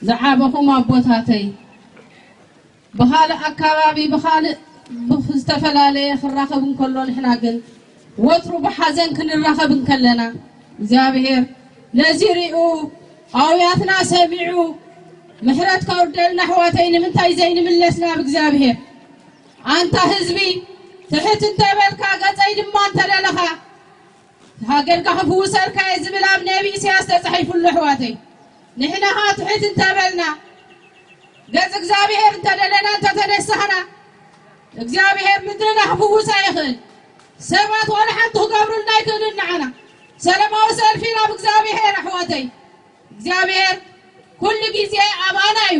زعابكم أبوتاتي بخال أكابي بخال بستفلالي خراخبن كلون إحنا قل وترو بحزن كن الرخبن كلنا زابير نزيريو أوياتنا سمعوا محرت كوردلنا حواتين من تايزين من لسنا بزابير أنت حزبي تحت انت بالكا قصيد ما انت لها هاجر كحفو سركا يزبل اب نبي سياسه صحيف الحواتي نحن ها تحت انت بالنا قص እግዚአብሔር انت لنا انت تنسحنا እግዚአብሔር ምድርና حفو ሳይخل سبات ولا حتى قبرنا يكوننا عنا سلامو سلفينا بእግዚአብሔር حواتي እግዚአብሔር كل ጊዜ አባናዩ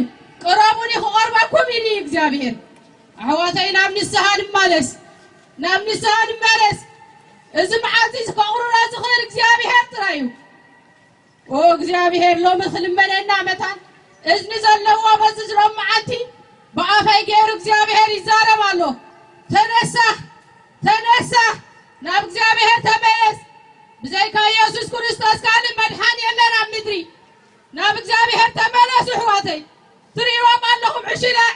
قرابوني قربكم يلي እግዚአብሔር حواتينا من السهاد مالس نام نسان مالس إذا معاتي سكورنا زخير እግዚአብሔር ترايو أو እግዚአብሔር لو مثل مننا متان إذ نزل له وبزز لهم معاتي بقافي غير እግዚአብሔር يزارب الله تنسى نام እግዚአብሔር تميز بزيك يسوع كريستوس قال مدحان يلنا مدري نام እግዚአብሔር تملس حواتي تريوا لهم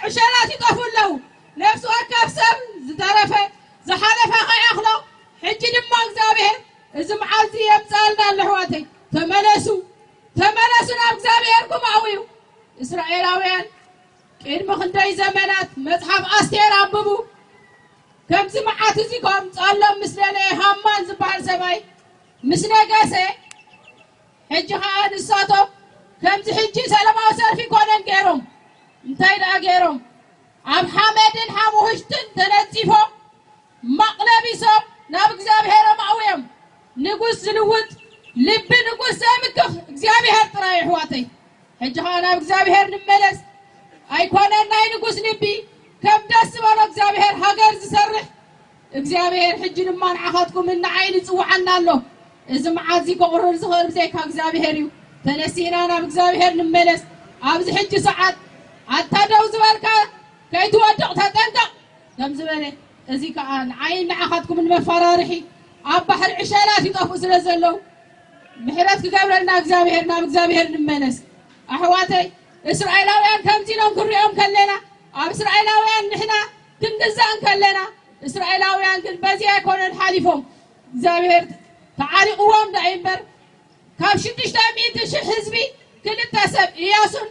عشرات يطفوا له نفسه أكفسب زترفه زحلفه خيخلو حجي دما እግዚአብሔር إذا معازي يمثالنا اللحواتي تملسوا እግዚአብሔርኩም አውዩ እስራኤላውያን ቅድመ ክንደይ ዘመናት መጽሐፍ አስቴር አንብቡ ከምዚ መዓት እዚኦም ጸሎም ምስለለ ሃማን ዝበሃል ሰማይ ምስ ነገሰ ሕጂ ኸዓ ንሳቶም ከምዚ ሕጂ ሰለማዊ ሰልፊ ኮነን ገይሮም እንታይ ደኣ ገይሮም ኣብ ሓመድን ሓሙሽትን ተነፂፎም مقلبيسهم ناب እግዚአብሔር ማውየም ንጉስ ዝልውጥ ልብ ንጉስ ዘምክህ እግዚአብሔር ጥራይ ሕዋተይ ሕጂኻ ናብ እግዚአብሔር ንመለስ ኣይኮነን ናይ ንጉስ ልቢ ከም ደስ በሎ እግዚአብሔር ሃገር ዝሰርሕ እግዚአብሔር ሕጂ ድማ ንዓኻትኩም ንዓይኒ ጽዋዓና ኣሎ እዚ መዓዚ ከቕርር ዝኽእል ብዘይካ እግዚአብሔር እዩ ተነሲና ናብ እግዚአብሔር ንመለስ ኣብዚ ሕጂ ሰዓት ኣታደው ዝበልካ ከይትወድቕ ተጠንቀቕ ከም ዝበለ እዚ ከዓ ንዓይን ንዓኻትኩም ንመፈራርሒ ኣብ ባሕሪ ዕሸላት ይጠፍኡ ስለ ዘለው ምሕረት ክገብረልና እግዚአብሔር ናብ እግዚአብሔር ንመለስ ኣሕዋተይ እስራኤላውያን ከምዚኖም ክሪኦም ከለና ኣብ እስራኤላውያን ንሕና ክንግዛእ ከለና እስራኤላውያን ግን በዚ ኣይኮነን ሓሊፎም እግዚአብሔር ተዓሪቑዎም ዳእምበር ካብ 600,000 ህዝቢ ክልተ ሰብ ኢያሱን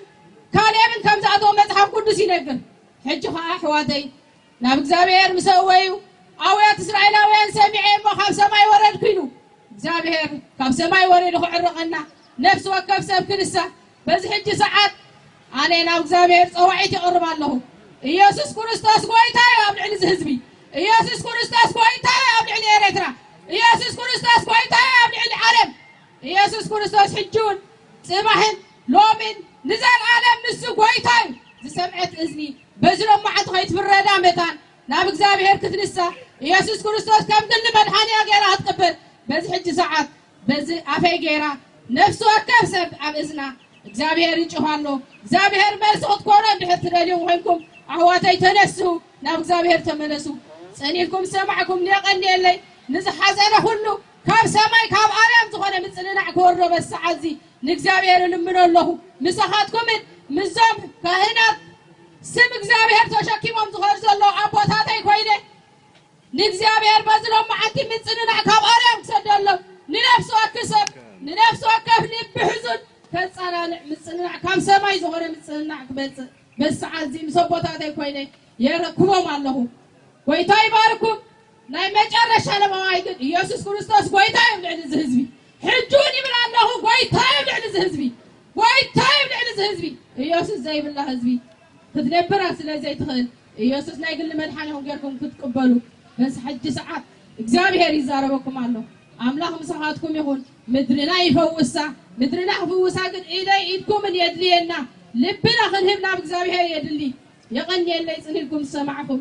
ካሌብን ከምዝኣተዎም መጽሓፍ ቅዱስ ይነግር ሕጂ ከዓ ኣሕዋተይ ናብ እግዚአብሔር مسويو أويات إسرائيلاويان سمعين ما خاف سماي ورد كينو እግዚአብሔር ካብ ሰማይ ወረደ خعرقنا نفس وكف سب كنسا بز حج ساعات أنا ናብ እግዚአብሔር ጸዋዒት يقرب الله ኢየሱስ ክርስቶስ ጎይታ ኣብ ልዕሊ ህዝቢ ኢየሱስ ክርስቶስ ጎይታ ኣብ ልዕሊ ኤርትራ ኢየሱስ ክርስቶስ ጎይታ ኣብ ልዕሊ ዓለም ኢየሱስ ክርስቶስ ሕጁን ጽባህን ሎምን ንዘል ዓለም ንሱ ጎይታ ዝሰምዐት እዝኒ بزلهم معت خيط في الردى متان ناب እግዚአብሔር كتنسى ኢየሱስ ክርስቶስ كم كل مدحاني غير أتقبل بز حج ساعات بز أفي غيره نفسه كسب على إذنا እግዚአብሔር ይጮሃሉ እግዚአብሔር መልሶት ኮነ ድሕት ደልዩ ወይንኩም አህዋታይ ተነሱ ናብ እግዚአብሔር ተመለሱ ጸኒልኩም ሰማዕኩም ሊቀን የለይ ንዝሐዘነ ሁሉ ካብ ሰማይ ካብ አርያም ዝኾነ ምጽንናዕ ክወርዶ በሰዓዚ ንእግዚአብሔር ልምነለሁ ምሳኻትኩም ምዞም ካህናት ስም እግዚአብሔር ተሸኪሞም ዝኸር ዘሎ አቦታተይ ኮይነ ንእግዚአብሔር በዝሎም ማዓንቲ ምጽንናዕ ካብ አርያም ክሰደሎም ንነፍሱ ወክሰብ ንነፍሱ ወከፍ ልብ ሕዙን ከጻናን ምጽንናዕ ካብ ሰማይ ዝኾነ ምጽንናዕ ክበጽእ በሰዓዚ ምሰቦታተይ ኮይነ የረክቦም ኣለሁ ጎይታ ይባርኩም ናይ መጨረሻ ለማዋይድ ኢየሱስ ክርስቶስ ጎይታ ይብልዕ ዝህዝቢ ሕጁን ይብል ኣለሁ ጎይታ ይብልዕ ዝህዝቢ ጎይታ ይብልዕ ዝህዝቢ ኢየሱስ ዘይብላ ህዝቢ تدبر ስለዚህ ትኽእል ኢየሱስ ናይ ግል መድሓኒኹም ገርኩም ክትቀበሉ በስ ሕጂ ሰዓት እግዚአብሔር ይዛረበኩም ኣሎ አምላክ ምስኻትኩም ይሁን ምድርና ይፈውሳ ምድርና ይፈውሳ ግን ኢድኩም የድልየና ልብና ክንህብ ናብ እግዚአብሔር የድሊ የቀን የለይ ጽኒልኩም ሰማዕኩም